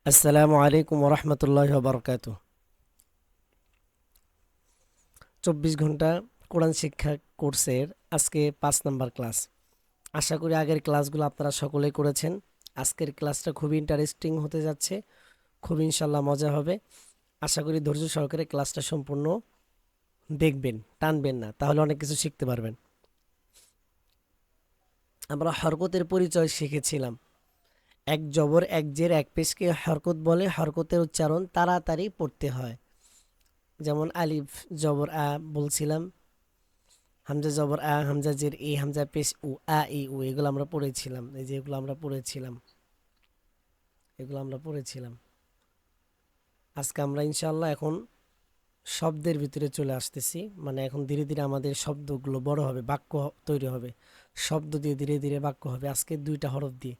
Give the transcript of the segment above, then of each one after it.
আসসালামু আলাইকুম ওরহমতুল্লাহ বরকাত। 24 ঘন্টা কোরআন শিক্ষা কোর্সের আজকে 5 নম্বর ক্লাস। আশা করি আগের ক্লাসগুলো আপনারা সকলেই করেছেন। আজকের ক্লাসটা খুবই ইন্টারেস্টিং হতে যাচ্ছে, খুব ইনশাল্লাহ মজা হবে। আশা করি ধৈর্য সহকারে ক্লাসটা সম্পূর্ণ দেখবেন, টানবেন না, তাহলে অনেক কিছু শিখতে পারবেন। আমরা হরকতের পরিচয় শিখেছিলাম। এক জবর এক জের এক পেশকে হরকত বলে। হরকতের উচ্চারণ তাড়াতাড়ি পড়তে হয়। যেমন আলিফ জবর আ বলছিলাম, হামজা জবর আ, হামজা জের ই, হামজা পেশ উ, আ ই উ, এগুলো আমরা পড়েছিলাম। এই যে এগুলো আমরা পড়েছিলাম। আজকে আমরা ইনশাআল্লাহ এখন শব্দের ভিতরে চলে আসতেছি। মানে এখন ধীরে ধীরে আমাদের শব্দগুলো বড় হবে, বাক্য তৈরি হবে। শব্দ দিয়ে ধীরে ধীরে বাক্য হবে। আজকে 2টা হরফ দিয়ে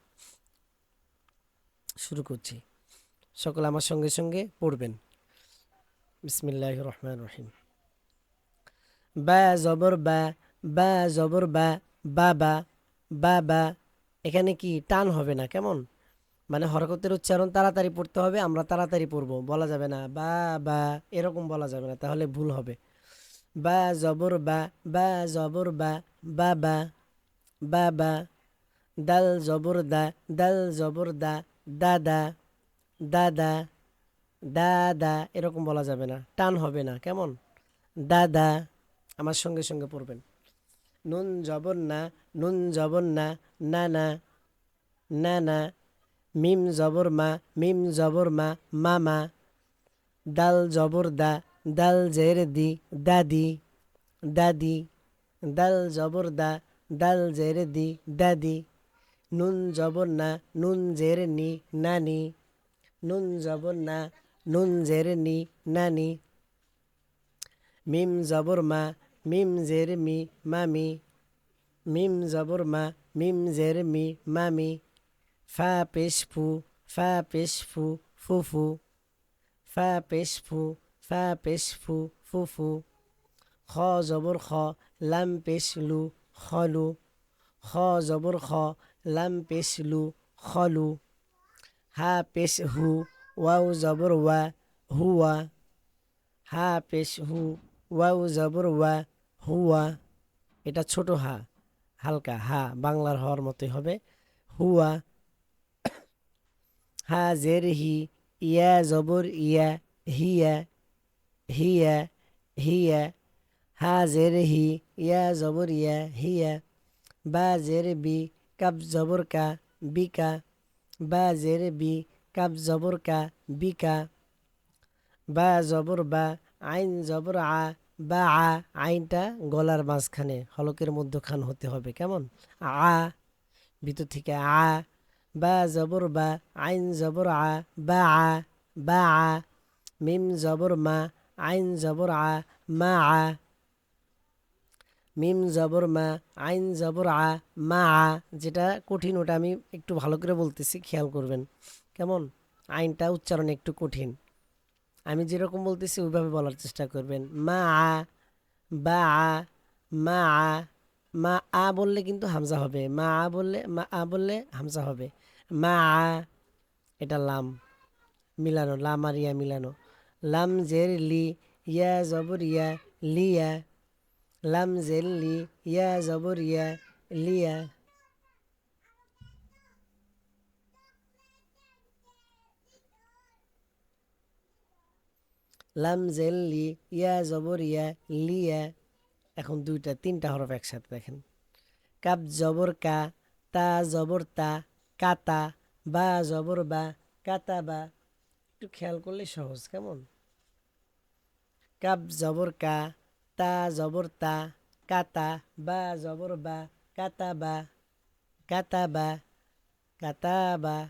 শুরু করছি। সকলে আমার সঙ্গে সঙ্গে পড়বেন। বিসমিল্লাহির রহমানির রহিম। বা জবর বা, বা জবর বা, বাবা, বাবা। এখানে কি টান হবে না, কেমন? মানে হরকতের উচ্চারণ তাড়াতাড়ি পড়তে হবে, আমরা তাড়াতাড়ি পড়বো, বলা যাবে না বা বা, এরকম বলা যাবে না, তাহলে ভুল হবে। বা জবর বা, বা জবর বা, বাবা, বাবা। দাল জবর দা, দাল জবর দা, দাদা, দাদা, দাদা, এরকম বলা যাবে না, টান হবে না, কেমন? দাদা। আমার সঙ্গে সঙ্গে পড়বেন। নুন জবর না, নুন জবর না, না না, না না। মিম জবর মা, মিম জবর মা, মামা। দাল জবর দা, দাল জের দি, দাদি, দাদি। দাল জবর দা, দাল জের দি, দাদি। নুন জবর না, নুন জের নি, নানি। নুন জবর না, নুন জের নি, নানি। মিম জবর মা, মিম জের মি, মামি। মিম জবর মা, মিম জের মি, মামি। ফা পেশ ফু, ফা পেশ ফু, ফুফু। ফা পেশ ফু, ফা পেশ ফু, ফুফু। খ জবর খ, লাম পেশ লু, খলু। খ জবর খ, লাম পেশ লু, খলু। হা পেশ হু, ওয়াও জবর ওয়া, হুয়া। হা পেশ হু, ওয়াও জবর ওয়া, হুয়া। এটা ছোট হা, হালকা হা, বাংলার হওয়ার মতোই হবে, হুয়া। হা জের হি, ইয়া জবর ইয়া, হিয়া, হিয়া, হিয়া। হা জের হি, ইয়া জবর ইয়া, হিয়া। বা জের বি, কাব জবর কা, বিকা। বা জের বি, কাব জবর কা, বিকা। বা জবর বা, আইন জবর আ, বা আ। আইনটা গলার মাঝখানে হলকের মধ্যখান হতে হবে, কেমন? আ, ভিতর থেকে আ। বা জবর বা, আইন জবর আ, বা আ, বা আ। মিম জবর মা, আইন জবর আ, মা আ। মিম জবর মা, আইন জবর আ, মা আ। যেটা কঠিন ওটা আমি একটু ভালো করে বলতেছি, খেয়াল করবেন, কেমন? আইনটা উচ্চারণ একটু কঠিন, আমি যেরকম বলতেছি ওইভাবে বলার চেষ্টা করবেন। মা আ, বা আ, মা আ। মা আ বললে কিন্তু হামজা হবে, মা আ বললে, মা আ বললে হামজা হবে। মা আ, এটা লাম মিলানো, লাম আর ইয়া মিলানো। লাম জের লি, ইয়া জবর ইয়া, লিয়া। লাম জের লি, ইয়া জবর ইয়া, লিয়া। লাম জের লি, ইয়া জবর ইয়া, লিয়া। এখন 2টা 3টা হরফ একসাথে দেখেন। কাব জবর কা, তা জবর তা, কাতা। বা জবর বা, কাতা বা। একটু খেয়াল করলে সহজ, কেমন? কাব জবর কা, তা জবর তা, কাতা। বা জবর বা, কাতা বা, কাতা বা, কাতা বা।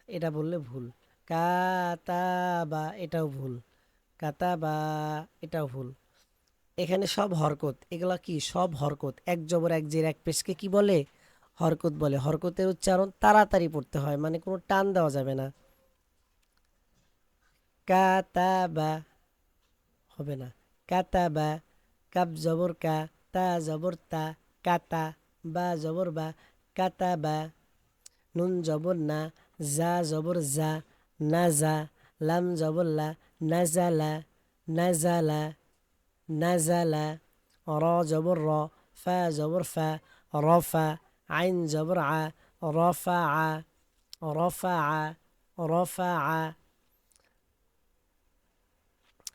এটা বললে ভুল। কাতা বা, এটাও ভুল। কাতা বা, এটাও ভুল। এখানে সব হরকত, এগুলা কি সব হরকত। এক জবর এক জের এক পেশকে কি বলে? হরকত বলে। হরকতের উচ্চারণ তাড়াতাড়ি পড়তে হয়, মানে কোনো টান দেওয়া যাবে না। কাতাবা হবে না, কাতাবা। কাব জবর কা, তা জবর তা, কাতা। বা জবর বা, কাতাবা। নুন জবর না, জা জবর জা, নাজা, লাম জবর লা, নাজালা, নাজালা, নাজালা, র জবর র, ফা জবর ফা, রফা, আইন জবর আ, রফা আ, রফা আ, রফা আ,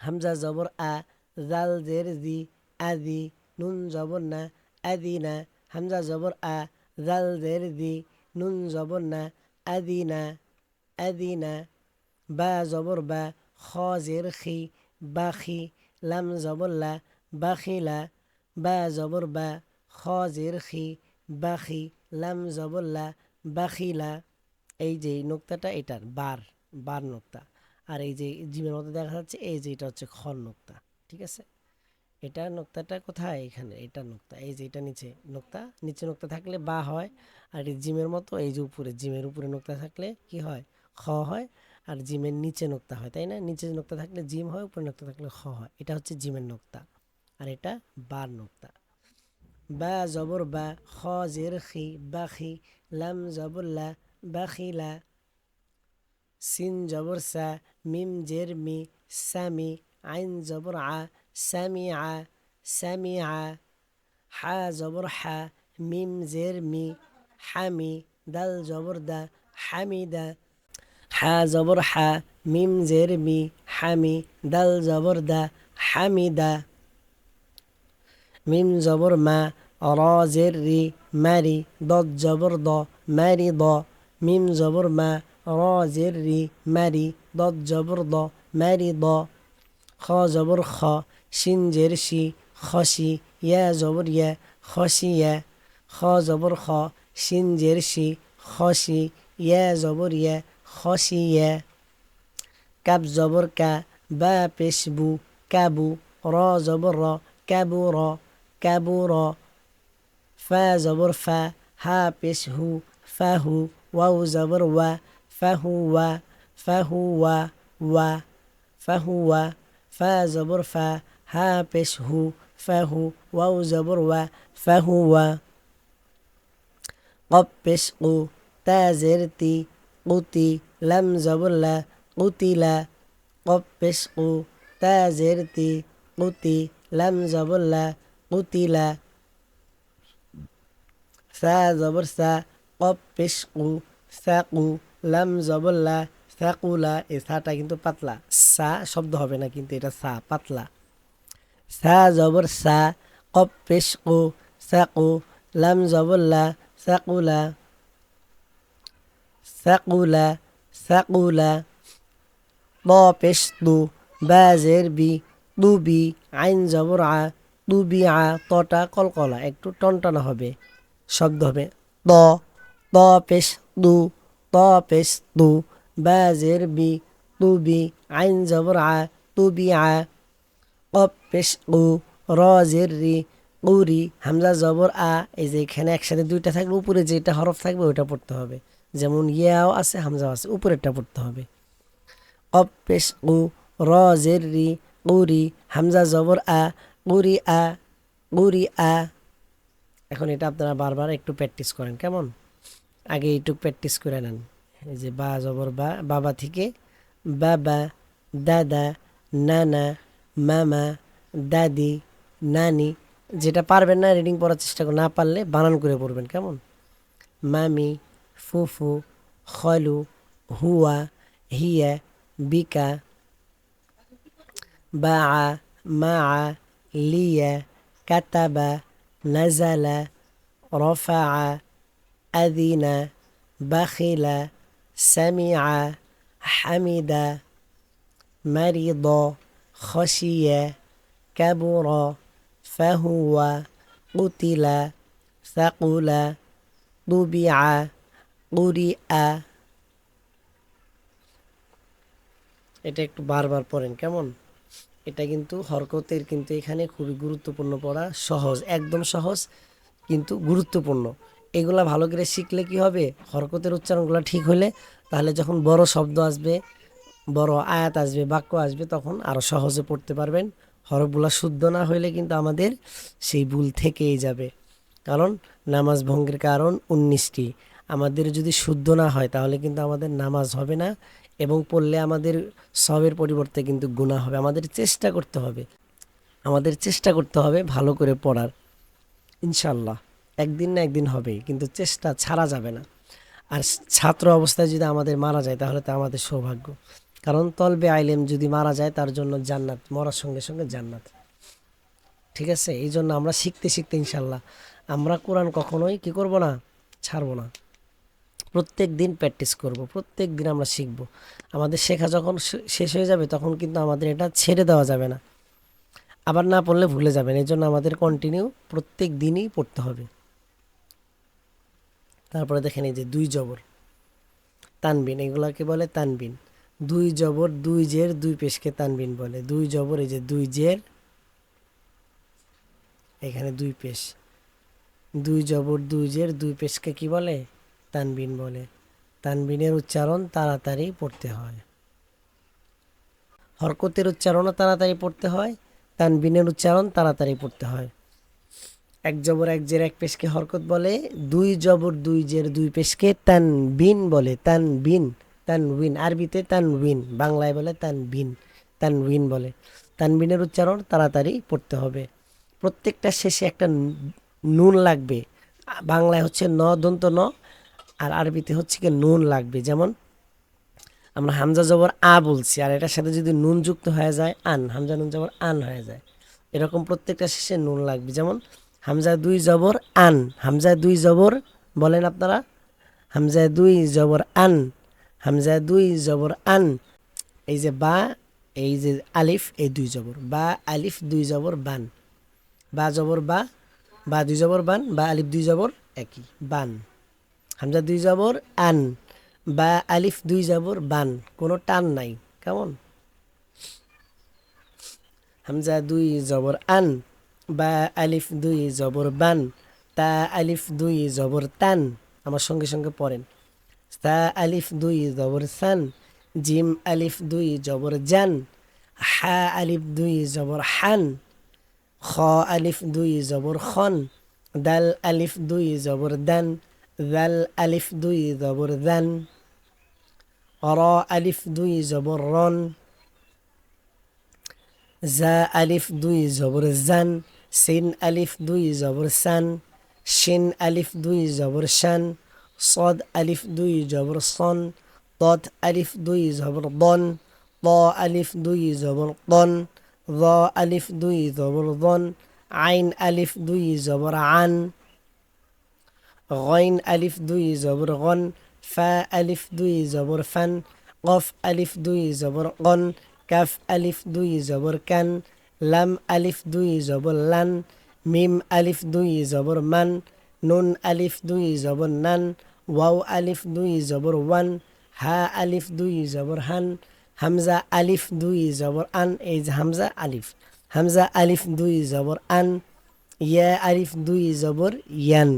হামজা জবর আ, জাল জের জি, আদি, নুন জবর না, আদিনা, হামজা জবর আ, জাল জের জি, নুন জবর না, আদিনা, আদিনা, বা জবর বা, খ জের খি, বাখি, লাম জবর লা, বাখিলা, বা জবর বা, খ জের খি, বাখি, লাম জবর লা, বাখিলা। এই যে নোক্তাটা এটার বার, বার নোক্তা। আর এই যে জিমের মধ্যে দেখা যাচ্ছে এই যে এটা হচ্ছে খ নোক্তা। ঠিক আছে, এটা নোক্তাটা কোথায়, এখানে এটা নোক্তা। এই যে এটা নিচে নোক্তা, নিচে নোক্তা থাকলে বা হয়। আর এই জিমের মতো এই যে উপরে, জিমের উপরে নোক্তা থাকলে কি হয়, খ হয়। আর জিমের নিচে নোক্তা হয়, তাই না? নিচে নোক্তা থাকলে জিম হয়, উপরে নোক্তা থাকলে খ হয়। এটা হচ্ছে জিমের নোক্তা, আর এটা বার নোক্তা। বা জবর বা, খ জের খি, বাখি, লাম জবর লা, বাখিলা, সিন জবর সা, মিম জের মি, সামি, আইন জবর আ, সামি আ, সামি আ, হা জবর হা, মিম জের মি, হামি, দাল জবর দা, হামিদা, হা জবর হা, মিম জের মি, হামি, দাল জবর দা, হামিদা, মিম জবর মা, র জের রি, মারি, দদ জবর দ, মারি দ, মিম জবর মা, র জের রি, মারি, দদ জবর দ, মারি দ, খ জবর খ, শিন জের শি, খসি, ইয়া জবর ইয়া, খসিয়া, খ জবর খ, শিন জের শি, খসি, ইয়া জবর ইয়া, খসিয়া, কাব জবর কা, বা পেশবু, কাবু, র জবর র, কাবু র, কাবু র, ফা জবর ফা, হা পেশ হু, ফাহু, ওয়াও জবর ওয়া, ফাহু ওয়া, ফাহু ওয়া, ওয়া, ফাহু ওয়া, ফা জবর ফা, হা পেশ হু, ফাহু, ওয়াও জবর ওয়া, ফাহু ওয়া, কব পেশ কু, তা জের তি, কুতি, লাম জবর লা, কুতিলা, কব পেশ কু, তা জের তি, কুতি, লাম জবর লা, কুতিলা, সা জবর সা, কব পেশ কু, সাকু, লাম জবর লা, সাকুলা। এই সাটা কিন্তু পাতলা, সা শব্দ হবে না কিন্তু এটা সা পাতলা। সা জবর সা, কব পেশ কু, সাকু, লাম জবর লা, সাকুলা, সাকুলা, সাকুলা, ত পেশ তু, বা জের বি, তুবি, আইন জবর আ, তুবি আ, তটা কলকলা একটু টনটনা হবে, শব্দ হবে ত, ত পেশ তু, ত পেশ তু, বা জের বি, তুবি, আইন জবর আ, তুবি আ, কব পেশ উ, র জের রি, উরি, হামজা জবর আ। এই যে এখানে একসাথে দুইটা থাকলে উপরে যেটা হরফ থাকবে ওইটা পড়তে হবে, যেমন ইয়াও আছে হামজাও আছে, উপরেরটা পড়তে হবে। কব পেশ উ, র জের রি, উরি, হামজা জবর আ, উরি আ, উরি আ। এখন এটা আপনারা বারবার একটু প্র্যাকটিস করেন, কেমন? আগে একটু প্র্যাকটিস করে নেন। এই যে বা জবর বা, বাবা থেকে বাবা, দাদা, নানা, মামা, দাদি, নানি। যেটা পারবেন না রিডিং পড়ার চেষ্টা করুন, না পারলে বানান করে পড়বেন, কেমন? মামি, ফুফু, খলু, হুয়া, হিয়া, বিকা, বাআ, মাআ, লিয়া, কাতাবা, নাজালা, রফাআ, আদিনা, বাখিলা, সামিআ, হামিদা, মারিদ, খসিয়া, কাবুর, ফাহুয়া, কুতিলা, সাকুলা, তুবিআ, কুরিআ। এটা একটু বারবার পড়েন, কেমন? এটা কিন্তু হরকতের কিন্তু এখানে খুবই গুরুত্বপূর্ণ পড়া, সহজ, একদম সহজ কিন্তু গুরুত্বপূর্ণ। এগুলা ভালো করে শিখলে কি হবে, হরকতের উচ্চারণগুলো ঠিক হলে তাহলে যখন বড় শব্দ আসবে, বড় আয়াত আসবে, বাক্য আসবে, তখন আরও সহজে পড়তে পারবেন। হরফগুলা শুদ্ধ না হইলে কিন্তু আমাদের সেই ভুল থেকেই যাবে, কারণ নামাজ ভঙ্গের কারণ 19টি। আমাদের যদি শুদ্ধ না হয় তাহলে কিন্তু আমাদের নামাজ হবে না, এবং পড়লে আমাদের সবের পরিবর্তে কিন্তু গুনাহ হবে। আমাদের চেষ্টা করতে হবে ভালো করে পড়ার, ইনশাল্লাহ একদিন না একদিন হবেই, কিন্তু চেষ্টা ছাড়া যাবে না। আর ছাত্র অবস্থায় যদি আমাদের মারা যায় তাহলে তো আমাদের সৌভাগ্য, কারণ তলবে আইলেম যদি মারা যায় তার জন্য জান্নাত, মরার সঙ্গে সঙ্গে জান্নাত। ঠিক আছে, এই জন্য আমরা শিখতে শিখতে ইনশাল্লাহ আমরা কোরআন কখনোই কি করব না, ছাড়বো না। প্রত্যেক দিন প্র্যাকটিস করব, প্রত্যেক দিন আমরা শিখব। আমাদের শেখা যখন শেষ হয়ে যাবে তখন কিন্তু আমাদের এটা ছেড়ে দেওয়া যাবে না, আবার না পড়লে ভুলে যাবেন। এই জন্য আমাদের কন্টিনিউ প্রত্যেক দিনই পড়তে হবে। তারপরে দেখেন এই যে দুই জবর, তানবিন, এগুলাকে বলে তানবিন। দুই জবর দুই জের দুই পেশকে তানবিন বলে। দুই জবর, এই যে দুই জের, এখানে দুই পেশ, দুই জবর দুই জের দুই পেশকে কি বলে, তানবিন বলে। তানবিনের উচ্চারণ তাড়াতাড়ি পড়তে হয়, হরকতের উচ্চারণও তাড়াতাড়ি পড়তে হয়, তানবিনের উচ্চারণ তাড়াতাড়ি পড়তে হয়। এক জবর এক জের এক পেশকে হরকত বলে, দুই জবর দুই জের দুই পেশকে তানবিন বলে। তানবিন, তানবিন, আরবিতে তানবিন, বাংলায় বলে তানবিন, তানবিন বলে। তানবিনের উচ্চারণ তাড়াতাড়ি পড়তে হবে। প্রত্যেকটা শেষে একটা নুন লাগবে। বাংলায় হচ্ছে ন দন্ত ন, আর আরবিতে হচ্ছে কি নুন লাগবে। যেমন আমরা হামজা জবর আ বলছি, আর এটার সাথে যদি নুন যুক্ত হয়ে যায় আন, হামজা নুন জবর আন হয়ে যায়। এরকম প্রত্যেকটা শেষে নুন লাগবে। যেমন হামজা দুই জবর আন, হামজা দুই জবর বলেন আপনারা, হামজা দুই জবর আন, হামজা দুই জবর আন। এই যে বা, এই যে আলিফ, এই দুই জবর, বা আলিফ দুই জবর বান, বা জবর বা, বা দুই জবর বান, বা আলিফ দুই জবর একই, বান। হামজা দুই জবর আন, বা আলিফ দুই জবর বান, কোনো টান নাই। কেমন? হামজা দুই জবর আন, বা আলিফ দুই জবর বান, তা আলিফ দুই জবর তান। আমার সঙ্গে সঙ্গে পড়েন। তা আলিফ দুই জবর সান, জিম আলিফ দুই জবর জান, হা আলিফ দুই জবর হান, খ আলিফ দুই জবর খন, দাল আলিফ দুই জবর দান, দাল আলিফ দুই জবর দান, র আলিফ দুই জবর রন, জা আলিফ দুই জবর জান, সিন আলিফ দুই জবর সান, শিন আলিফ দুই জবর শান, صاد আলিফ দুই জবর সন, ضاد আলিফ দুই জবর দন, ط আলিফ দুই জবর তন, ظ আলিফ দুই জবর ظন, আইন আলিফ দুই জবর আন, غين আলিফ দুই জবর গন, ফা আলিফ দুই জবর ফান, কফ আলিফ দুই জবর গন, কাফ আলিফ দুই জবর কান, লাম আলিফ দুই জবর লান, মিম আলিফ দুই জবর মান, নুন আলিফ দুই জবর নান, ওয়াও আলিফ দুই জবর ওয়ান, হা আলিফ দুই জবর হান, হামজা আলিফ দুই জবর আন, এই যে হামজা আলিফ, হামজা আলিফ দুই জবর আন, ইয়া আলিফ দুই জবর ইয়ান।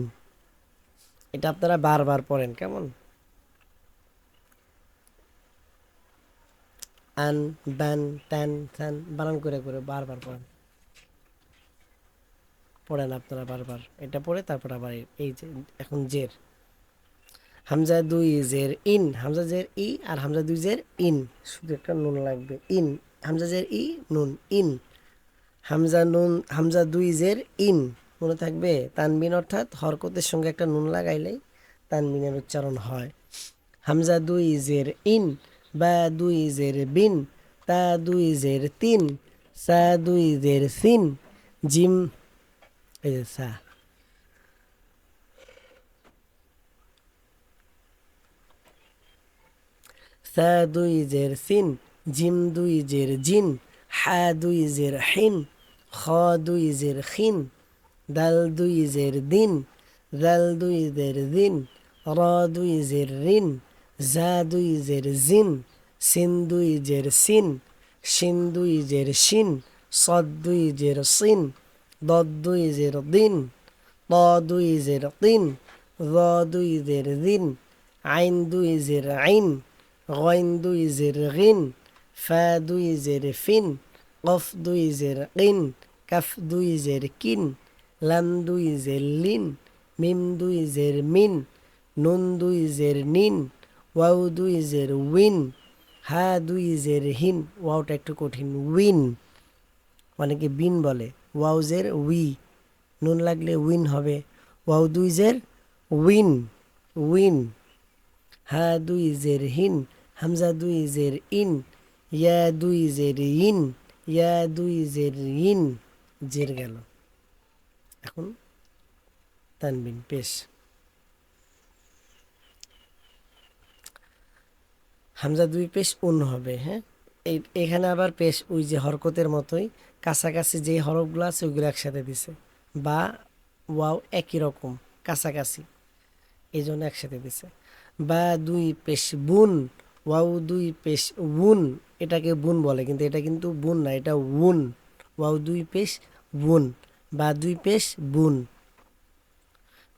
এটা আপনারা বারবার পড়েন। কেমন? আন, বান, তান, থান, বানান করে করে বারবার পড়েন, পড়েন আপনারা বারবার। এটা পড়ে তারপর আবার এই যে এখন জের, হামজা দুই জের ইন, হামজা জের ই আর হামজা দুই জের ইন, শুধু একটা নুন লাগবে, ইন, হামজা জের ই নুন, ইন, হামজা নুন, হামজা দুই জের ইন, মনে থাকবে। তানবিন অর্থাৎ হরকতের সঙ্গে একটা নুন লাগাইলেই তানবিনের উচ্চারণ হয়। হামজা দুই জের ইন, বা দুই জের বিন, তা দুই জের তিন, সা দুই জের সিন, জিম, এই যে সা, সা দুই জের সিন, জিম দুই জের জিন, হা দুই জের হিন, খ দুই জের খিন, দাল দুই জের দিন, দাল দুই জের দিন, র দুই জের রিন, জা দুই জের জিন, সিন দুই জের সিন, শিন দুই জের শিন, صاد দুই জের সিন, ضاد দুই জের দিন, ط দুই জের তিন, ظ দুই জের দিন, আইন দুই জের আইন, غين দুই জের গিন, ফা দুই জের ফিন, কফ দুই জের কিন, কাফ দুই জের কিন, লাম দুই জের লিন, মিম দুই জের মিন, নুন দুই জের নিন, ওয়াও দুই জের উইন, হা দুই জের হিন, ওয়াওটা একটু কঠিন, উইন অনেকে বিন বলে, ওয়াও জের উই, নুন লাগলে উইন হবে, ওয়াও দুই জের উইন, উইন, হা দুই জের হিন, হামজা দুই জের ইন, ইয়া দুই জের ইন, ইয়া দুই জের ইন, জের গেল। এখন তানবিন পেশ, হামজা দুই পেশ উন হবে। হ্যাঁ, এখানে আবার পেশ ওই যে হরকতের মতোই কাছাকাছি যে হরফগুলো আছে ওইগুলো একসাথে দিছে, বা ওয়াও একই রকম কাছাকাছি, এই জন্য একসাথে দিছে। বা দুই পেশ বুন, ওয়াও দুই পেশ উন, এটাকে বুন বলে কিন্তু এটা কিন্তু বুন না, এটা উন, ওয়াও দুই পেশ বুন, বা দুই পেশ বুন,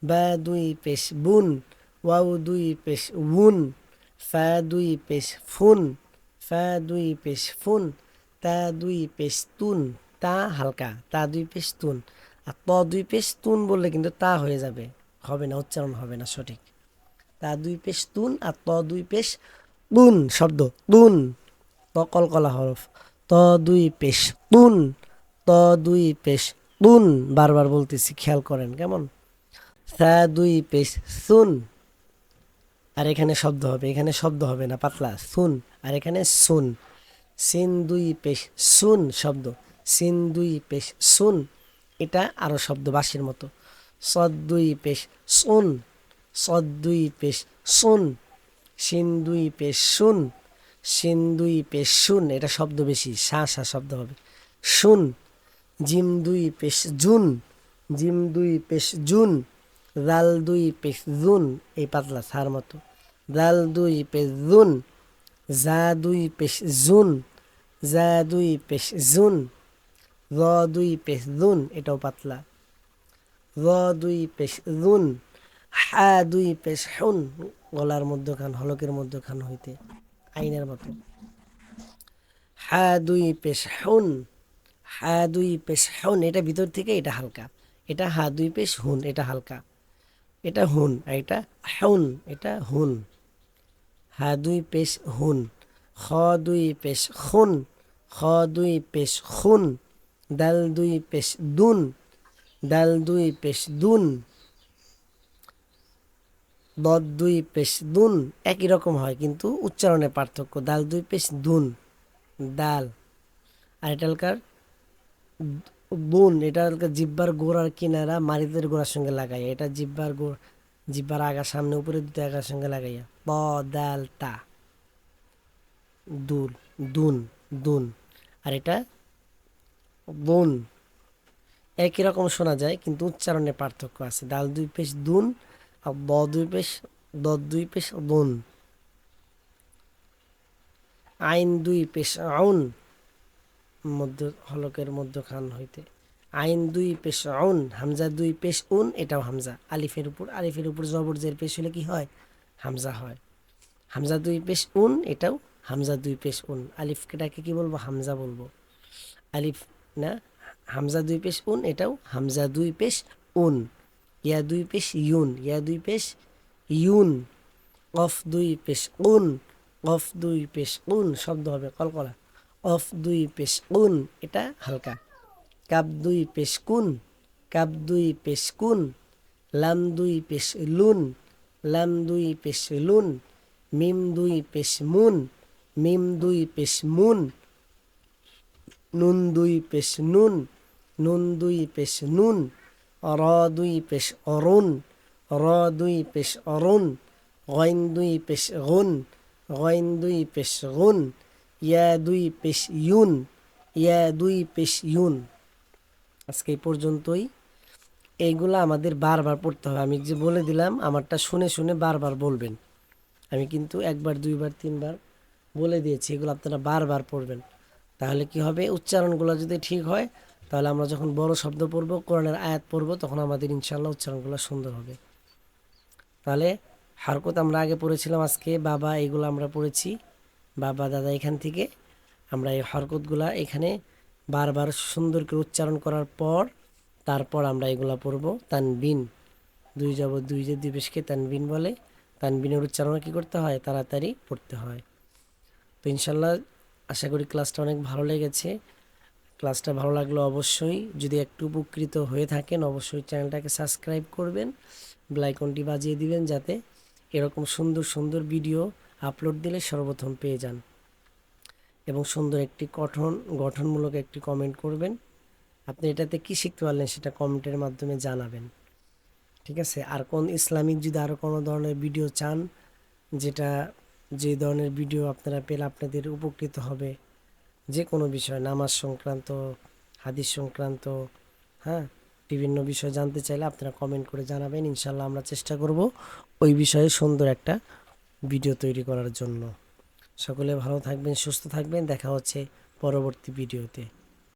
বা দুই পেশ বুন, ওয়াও দুই পেশ উন, ফা দুই পেশ ফুন, ফা দুই পেশ ফুন, তা দুই পেশ তুন, তা হালকা, তা দুই পেশ তুন, আর ত দুই পেশ তুন বললে কিন্তু তা হয়ে যাবে, হবে না, উচ্চারণ হবে না সঠিক। তা দুই পেশ তুন আর ত দুই পেশ তুন শব্দ, তুন, ত কলকলা হরফ, ত দুই পেশ তুন, ত দুই পেশ তুন, বারবার বলতেছি খেয়াল করেন কেমন, সা দুই পেশ সুন, আর এখানে শব্দ হবে, এখানে শব্দ হবে না, পাতলা সুন, আর এখানে সুন, সিন দুই পেশ সুন শব্দ, সিন দুই পেশ সুন, এটা আরো শব্দ বাঁশির মতো, সদ দুই পেশ সুন, সদ দুই পেশ সুন, সিন দুই পেশ শুন, সিন দুই পেশ শুন, এটা শব্দ বেশি, সা সা শব্দ হবে, শুন, জিম দুই পেশ জুন, জিম দুই পেশ জুন, জাল দুই পেশ জুন, এই পাতলা সার মতো, জাল দুই পেশ জুন, জা দুই পেশ জুন, জা দুই পেশ জুন, র দুই পেশ জুন, এটাও পাতলা, র দুই পেশ জুন, হা দুই পেশ হুন, গলার মধ্যখান হলকের মধ্যখান হইতে আইনের মতো, হা দুই পেশ হুন, হা দুই পেশ হুন, এটা ভিতর থেকে এটা হালকা, এটা হা দুই পেশ হুন, এটা হালকা, এটা হুন, আর এটা হুন, এটা হুন, হা দুই পেশ হুন, খ দুই পেশ খুন, খ দুই পেশ খুন, দাল দুই পেশ দুন, দাল দুই পেশ দুন, দদ দুই পেশ দুন, একই রকম হয় কিন্তু উচ্চারণে পার্থক্য, দাল দুই পেশ দুন, দাল, আর এটা হালকার বুন, এটা হালকা জিব্বার গোড়ার কিনারা মারিদের গোড়ার সঙ্গে লাগাইয়া, এটা জিব্বার গোড়, জিব্বার আগা সামনে উপরে দুটো আগার সঙ্গে লাগাইয়া, প দাল তা, দুল, দুন, দুন, আর এটা বুন, একই রকম শোনা যায় কিন্তু উচ্চারণে পার্থক্য আছে, দাল দুই পেশ দুন আর দ দুই পেশ, দ দুই পেশ দুন, আইন দুই পেশ আউন, মধ্য হলকের মধ্যখান হইতে, আইন দুই পেশ আউন, হামজা দুই পেশ উন, এটাও হামজা, আলিফের উপর, আলিফের উপর জবর জের পেশ হলে কি হয়, হামজা হয়, হামজা দুই পেশ উন, এটাও হামজা দুই পেশ উন, আলিফটাকে কি বলবো, হামজা বলবো, আলিফ না, হামজা দুই পেশ উন, এটাও হামজা দুই পেশ উন, ইয়া দুই পেশ ইউন, ইয়া দুই পেশ ইউন, কফ দুই পেশ উন, কফ দুই পেশ উন, শব্দ হবে কলকলা, অফ দুই পেশ উন, এটা হালকা, কাপ দুই পেশ কুন, কাপ দুই পেশ কুন, লাম দুই পেশ লুন, লাম দুই পেশ লুন, মিম দুই পেশ মুন, মিম দুই পেশ মুন, নুন দুই পেশ নুন, নুন দুই পেশ নুন, র দুই পেশ অরুণ, র দুই পেশ অরুণ, গইন দুই পেশ গুন, গইন দুই পেশ গুন, ইয়া দুই পেশ ইউন, ইয়া দুই পেশ ইউন। আজকে এই পর্যন্তই, এইগুলা আমাদের বারবার পড়তে হবে, আমি যে বলে দিলাম আমারটা শুনে শুনে বারবার বলবেন, আমি কিন্তু একবার দুইবার তিনবার বলে দিয়েছি, এগুলো আপনারা বারবার পড়বেন, তাহলে কি হবে, উচ্চারণগুলো যদি ঠিক হয় তাহলে আমরা যখন বড় শব্দ পড়ব, কোরআনের আয়াত পড়ব, তখন আমাদের ইনশাল্লাহ উচ্চারণগুলো সুন্দর হবে। তাহলে হরকত আমরা আগে পড়েছিলাম, আজকে বাবা, এগুলো আমরা পড়েছি, বাবা দাদা, এখান থেকে আমরা এই হরকতগুলা এখানে বারবার সুন্দর করে উচ্চারণ করার পর তারপর আমরা এগুলা পড়ব, তানবিন, দুই জবর দুই যে দুই পেশকে তানবিন বলে। তানবিনের উচ্চারণ কি করতে হয়? তাড়াতাড়ি পড়তে হয়। তো ইনশাল্লাহ আশা করি ক্লাসটা অনেক ভালো লেগেছে। ক্লাসটা ভালো লাগলে অবশ্যই, যদি একটু উপকৃত হয়ে থাকেন, অবশ্যই চ্যানেলটাকে সাবস্ক্রাইব করবেন, বেল আইকনটি বাজিয়ে দিবেন, যাতে এরকম সুন্দর সুন্দর ভিডিও আপলোড দিলে সর্বপ্রথম পেয়ে যান। এবং সুন্দর একটি গঠনমূলক একটি কমেন্ট করবেন। আপনি এটাতে কি শিখতে পারলেন সেটা কমেন্টের মাধ্যমে জানাবেন। ঠিক আছে? আর কোন ইসলামিক যদি আরও কোনো ধরনের ভিডিও চান, যে ধরনের ভিডিও আপনারা পেলে আপনাদের উপকৃত হবে, যে কোনো বিষয়, নামাজ সংক্রান্ত, হাদিস সংক্রান্ত, হ্যাঁ, বিভিন্ন বিষয় জানতে চাইলে আপনারা কমেন্ট করে জানাবেন। ইনশাল্লাহ আমরা চেষ্টা করব ওই বিষয়ে সুন্দর একটা ভিডিও তৈরি করার জন্য। সকলে ভালো থাকবেন, সুস্থ থাকবেন। দেখা হচ্ছে পরবর্তী ভিডিওতে।